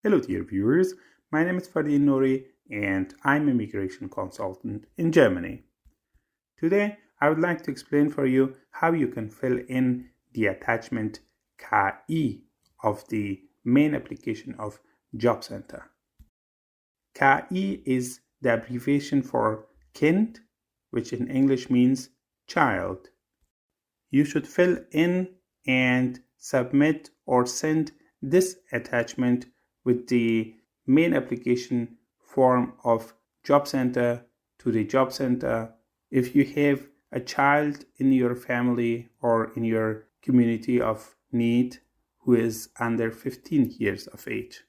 Hello, dear viewers. My name is Fadil Nouri, and I'm a migration consultant in Germany. Today, I would like to explain for you how you can fill in the attachment KI of the main application of Jobcenter. KI is the abbreviation for Kind, which in English means child. You should fill in and submit or send this attachment with the main application form of Jobcenter to the Jobcenter. If you have a child in your family or in your community of need who is under 15 years of age.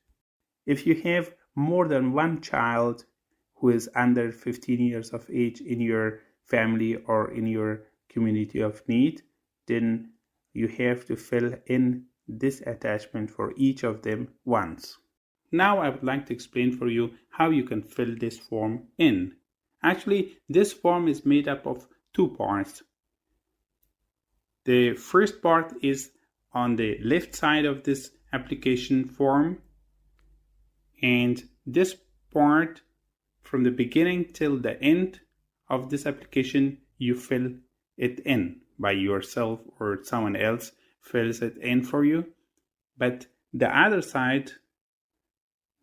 If you have more than one child who is under 15 years of age in your family or in your community of need, then you have to fill in this attachment for each of them once. Now I would like to explain for you how you can fill this form in. Actually, this form is made up of two parts. The first part is on the left side of this application form, and this part from the beginning till the end of this application you fill it in by yourself or someone else fills it in for you. But the other side,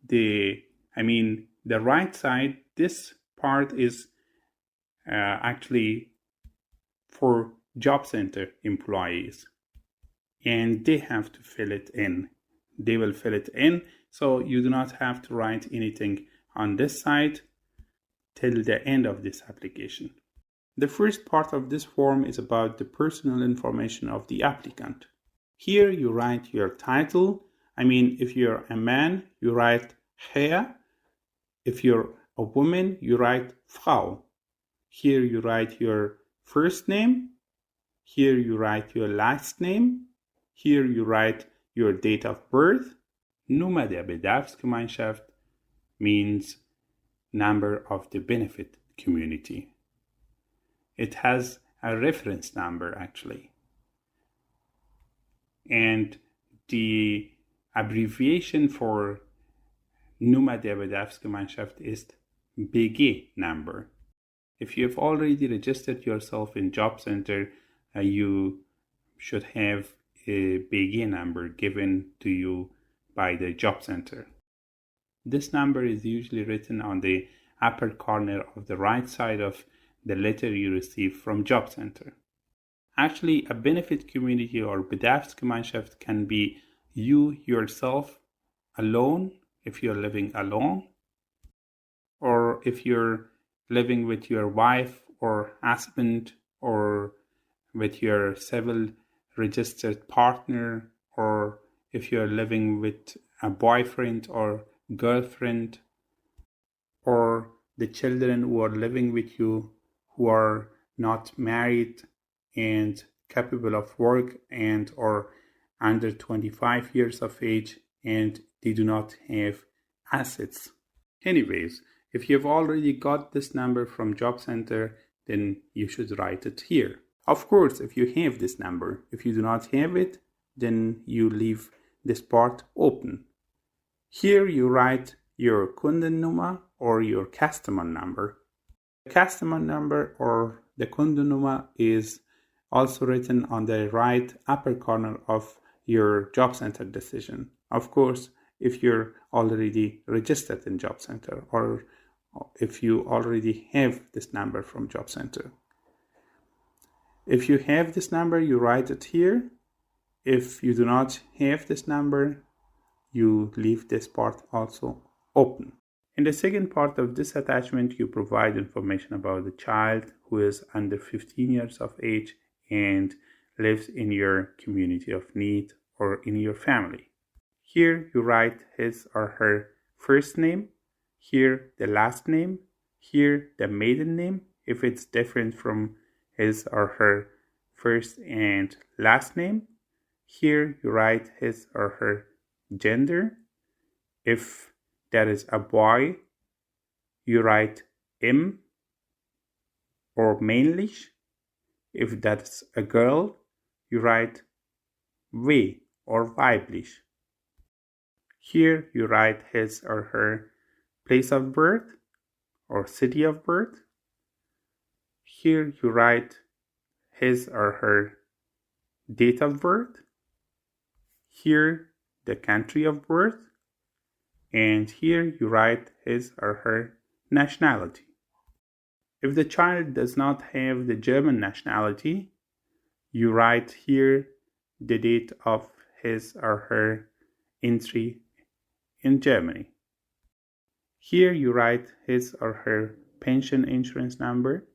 the right side, this part is actually for Jobcenter employees, and they have to fill it in. They will fill it in, so you do not have to write anything on this side till the end of this application. The first part of this form is about the personal information of the applicant. Here you write your title. If you're a man, you write Herr. If you're a woman, you write Frau. Here you write your first name. Here you write your last name. Here you write your date of birth. Nummer der Bedarfsgemeinschaft means number of the benefit community. It has a reference number actually. And the abbreviation for Nummer der Bedarfsgemeinschaft ist BG number. If you have already registered yourself in Jobcenter, you should have a BG number given to you by the Jobcenter. This number is usually written on the upper corner of the right side of the letter you receive from Jobcenter. Actually, a benefit community or Bedarfsgemeinschaft can be you yourself alone, if you're living alone, or if you're living with your wife or husband, or with your civil registered partner, or if you're living with a boyfriend or girlfriend, or the children who are living with you who are not married and capable of work and or under 25 years of age and they do not have assets. Anyways, if you've already got this number from Jobcenter, then you should write it here. Of course, if you have this number, if you do not have it, then you leave this part open. Here you write your Kundennummer or your customer number. The customer number or the Kundennummer is also written on the right upper corner of your Jobcenter decision. Of course, if you're already registered in Jobcenter or if you already have this number from Jobcenter. If you have this number, you write it here. If you do not have this number, you leave this part also open. In the second part of this attachment, you provide information about the child who is under 15 years of age and lives in your community of need or in your family. Here you write his or her first name, here the last name, here the maiden name if it's different from his or her first and last name. Here you write his or her gender. If that is a boy, you write im or männlich. If that's a girl, you write we or weiblich. Here you write his or her place of birth or city of birth. Here you write his or her date of birth. Here the country of birth. And here you write his or her nationality. If the child does not have the German nationality, you write here the date of his or her entry in Germany. Here you write his or her pension insurance number.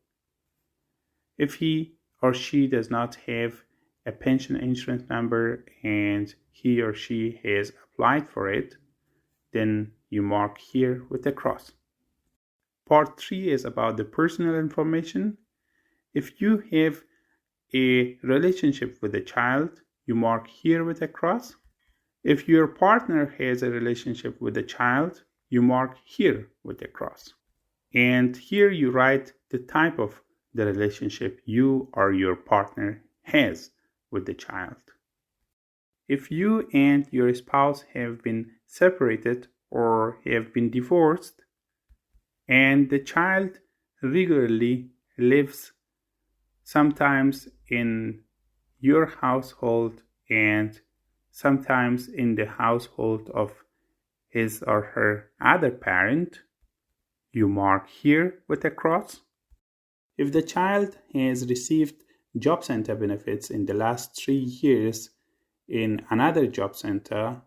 If he or she does not have a pension insurance number and he or she has applied for it, then you mark here with a cross. Part 3 is about the personal information. If you have a relationship with a child, you mark here with a cross. If your partner has a relationship with a child, you mark here with a cross. And here you write the type of the relationship you or your partner has with the child. If you and your spouse have been separated or have been divorced, and the child regularly lives sometimes in your household and sometimes in the household of his or her other parent, you mark here with a cross. If the child has received Jobcenter benefits in the last 3 years in another job center,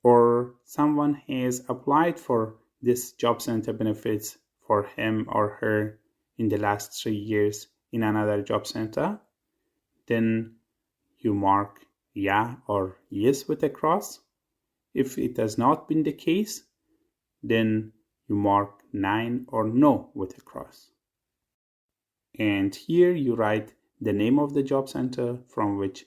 or someone has applied for this Jobcenter benefits for him or her in the last 3 years in another job center, then you mark yeah or yes with a cross. If it has not been the case, then you mark 9 or no with a cross. And here you write the name of the job center from which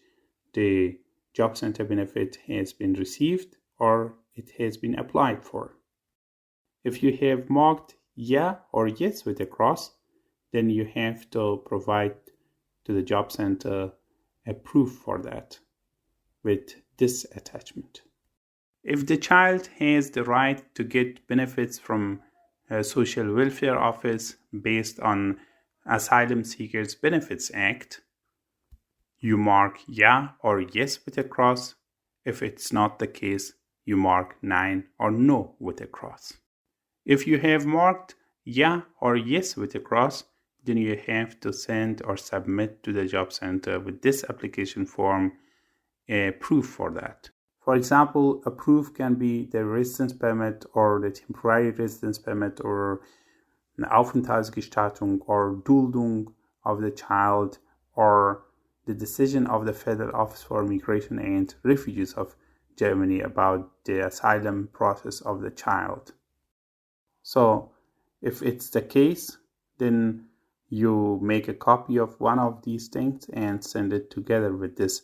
the Jobcenter benefit has been received or it has been applied for. If you have marked yeah or yes with a cross, then you have to provide to the job center a proof for that with this attachment. If the child has the right to get benefits from a social welfare office based on Asylumseekers Benefits Act, you mark yeah or yes with a cross. If it's not the case, you mark 9 or no with a cross. If you have marked yeah or yes with a cross, then you have to send or submit to the job center with this application form a proof for that. For example, a proof can be the residence permit or the temporary residence permit or an Aufenthaltsgestattung or Duldung of the child or the decision of the Federal Office for Migration and Refugees of Germany about the asylum process of the child. So, if it's the case, then you make a copy of one of these things and send it together with this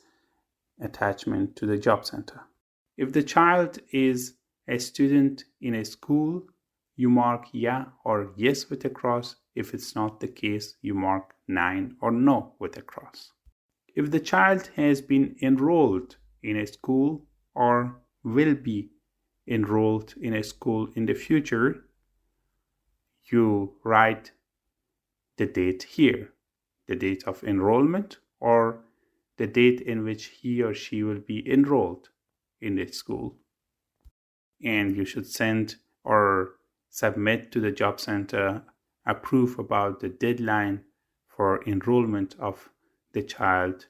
attachment to the job center. If the child is a student in a school, you mark yeah or yes with a cross. If it's not the case, you mark 9 or no with a cross. If the child has been enrolled in a school or will be enrolled in a school in the future, you write the date here, the date of enrollment or the date in which he or she will be enrolled in the school. And you should send or submit to the job center a proof about the deadline for enrollment of the child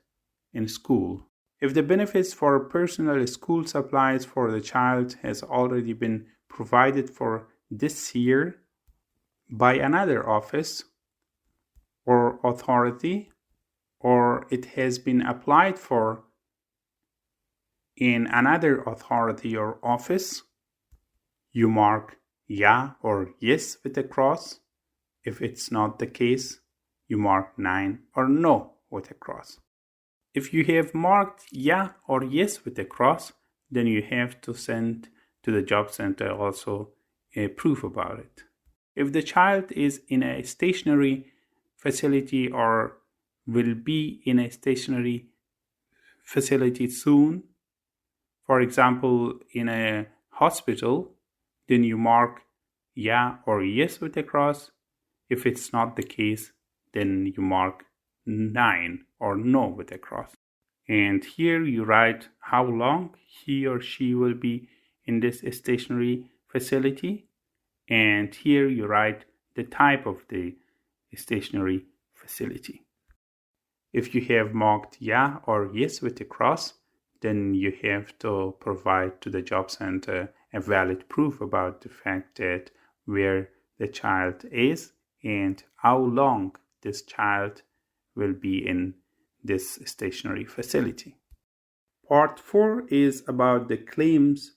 in school. If the benefits for personal school supplies for the child has already been provided for this year by another office or authority, or it has been applied for in another authority or office, you mark yeah or yes with a cross. If it's not the case, you mark 9 or no with a cross. If you have marked yeah or yes with a cross, then you have to send to the job center also a proof about it. If the child is in a stationary facility or will be in a stationary facility soon, For example, in a hospital, then you mark yeah or yes with a cross. If it's not the case, then you mark 9 or no with a cross. And here you write how long he or she will be in this stationary facility. And here you write the type of the stationary facility. If you have marked yeah or yes with a cross, then you have to provide to the job center a valid proof about the fact that where the child is and how long this child will be in this stationary facility. Part 4 is about the claims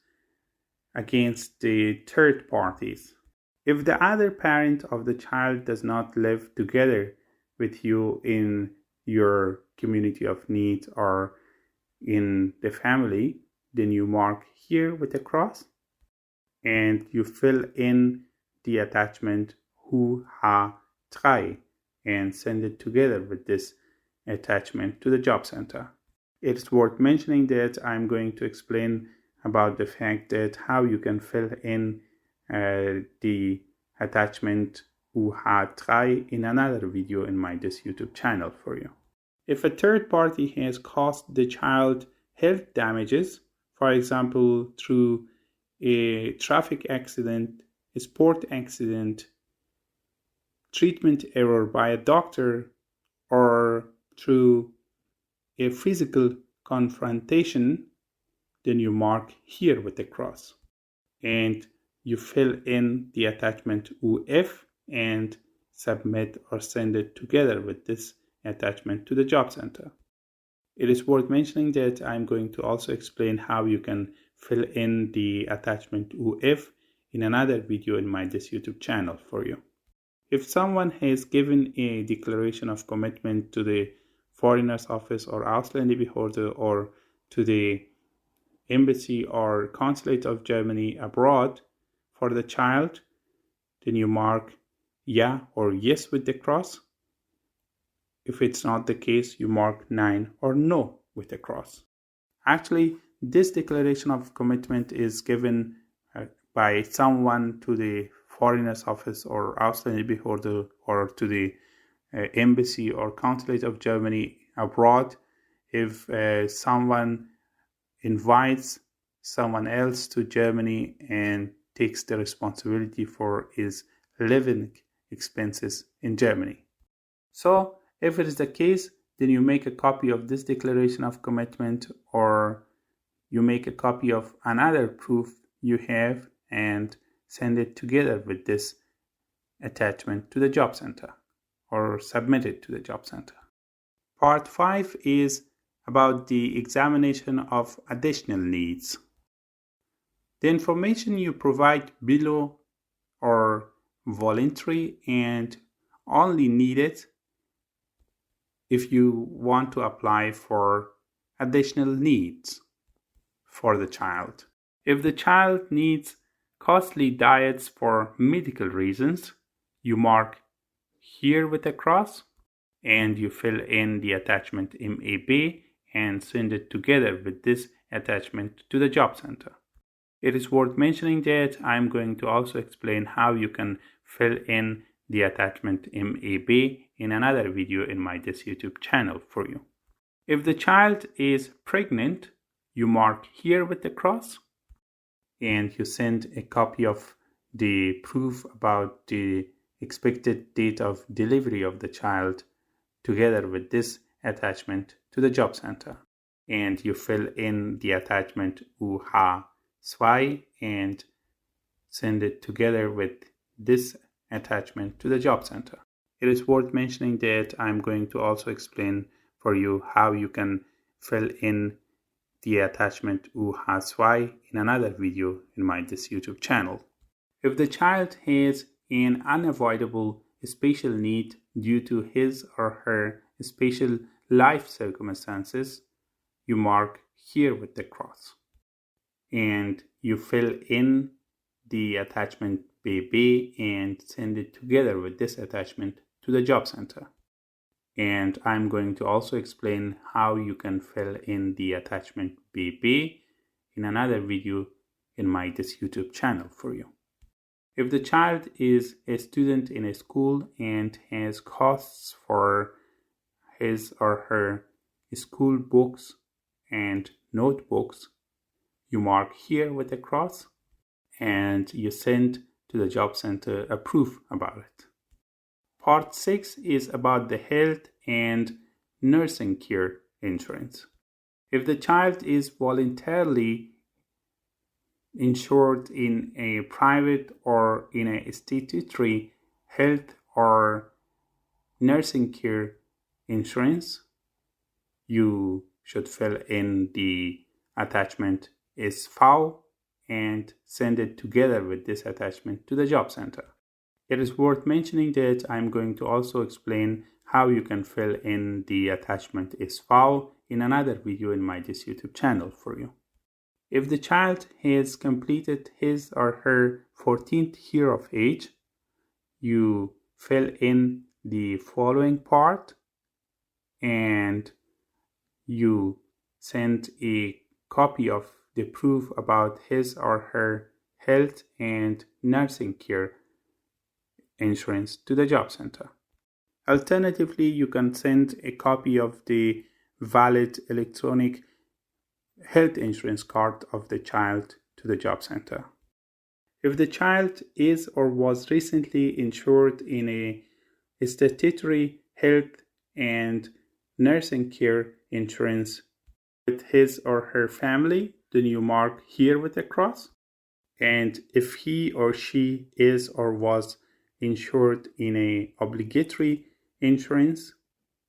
against the third parties. If the other parent of the child does not live together with you in your community of need or in the family, then you mark here with a cross and you fill in the attachment who ha try and send it together with this attachment to the job center. It's worth mentioning that I'm going to explain about the fact that how you can fill in the attachment who ha try in another video in my this YouTube channel for you. If a third party has caused the child health damages, for example, through a traffic accident, a sport accident, treatment error by a doctor, or through a physical confrontation, then you mark here with a cross. And you fill in the attachment UF and submit or send it together with this attachment to the job center. It is worth mentioning that I'm going to also explain how you can fill in the attachment UF in another video in my this YouTube channel for you. If someone has given a declaration of commitment to the Foreigners Office or Asylanerkennung or to the Embassy or Consulate of Germany abroad for the child, then you mark yeah or yes with the cross. If it's not the case, you mark 9 or no with the cross. Actually, this declaration of commitment is given by someone to the Foreigners Office or Asylanerkennung or to the Embassy or Consulate of Germany abroad. If someone invites someone else to Germany and takes the responsibility for his living expenses in Germany. So, if it is the case, then you make a copy of this declaration of commitment or you make a copy of another proof you have and send it together with this attachment to the job center or submit it to the job center. Part 5 is about the examination of additional needs. The information you provide below are voluntary and only needed if you want to apply for additional needs for the child. If the child needs costly diets for medical reasons, you mark here with a cross and you fill in the attachment MAB and send it together with this attachment to the job center. It is worth mentioning that I'm going to also explain how you can fill in the attachment MAB in another video in my this YouTube channel for you. If the child is pregnant, you mark here with the cross and you send a copy of the proof about the expected date of delivery of the child together with this attachment to the job center. And you fill in the attachment UH2 and send it together with this attachment to the job center. It is worth mentioning that I'm going to also explain for you how you can fill in the attachment UH2 in another video in my this YouTube channel. If the child has an unavoidable special need due to his or her special life circumstances, you mark here with the cross. And you fill in the attachment BB and send it together with this attachment to the job center. And I'm going to also explain how you can fill in the attachment BB in another video in this YouTube channel for you. If the child is a student in a school and has costs for his or her school books and notebooks, you mark here with a cross and you send to the job center a proof about it. Part 6 is about the health and nursing care insurance. If the child is voluntarily insured in a private or in a statutory health or nursing care insurance, you should fill in the attachment is file and send it together with this attachment to the job center. It is worth mentioning that I'm going to also explain how you can fill in the attachment is file in another video in this YouTube channel for you. If the child has completed his or her 14th year of age, you fill in the following part and you send a copy of the proof about his or her health and nursing care insurance to the job center. Alternatively, you can send a copy of the valid electronic health insurance card of the child to the job center. If the child is or was recently insured in a statutory health and nursing care insurance with his or her family, then you mark here with a cross. And if he or she is or was insured in a obligatory insurance,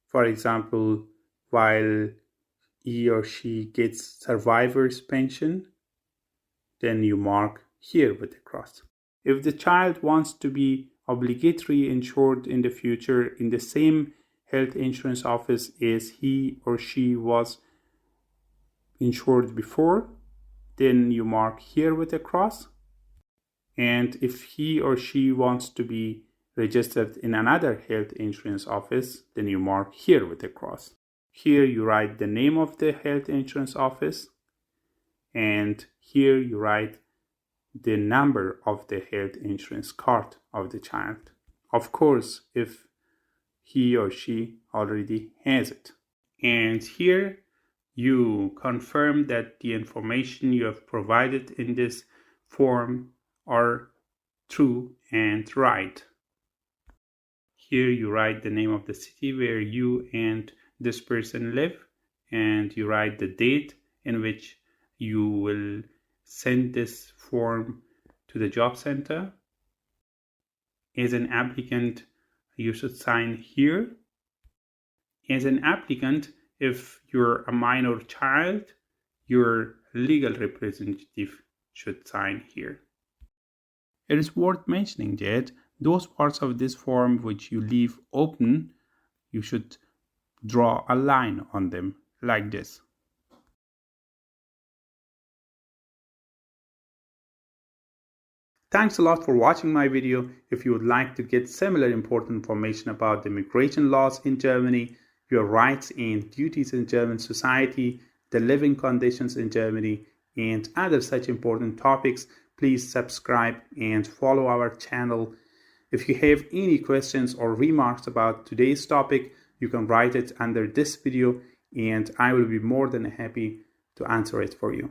for example, while he or she gets survivor's pension, then you mark here with a cross. If the child wants to be obligatory insured in the future in the same health insurance office as he or she was insured before, then you mark here with a cross. And if he or she wants to be registered in another health insurance office, then you mark here with a cross. Here you write the name of the health insurance office, and here you write the number of the health insurance card of the child. Of course, if he or she already has it. And here you confirm that the information you have provided in this form are true and right. Here you write the name of the city where you and this person live, and you write the date in which you will send this form to the job center. As an applicant, you should sign here. As an applicant, if you're a minor child, your legal representative should sign here. It is worth mentioning that those parts of this form which you leave open, you should draw a line on them like this. Thanks a lot for watching my video. If you would like to get similar important information about the immigration laws in Germany, your rights and duties in German society, the living conditions in Germany, and other such important topics, please subscribe and follow our channel. If you have any questions or remarks about today's topic, you can write it under this video and I will be more than happy to answer it for you.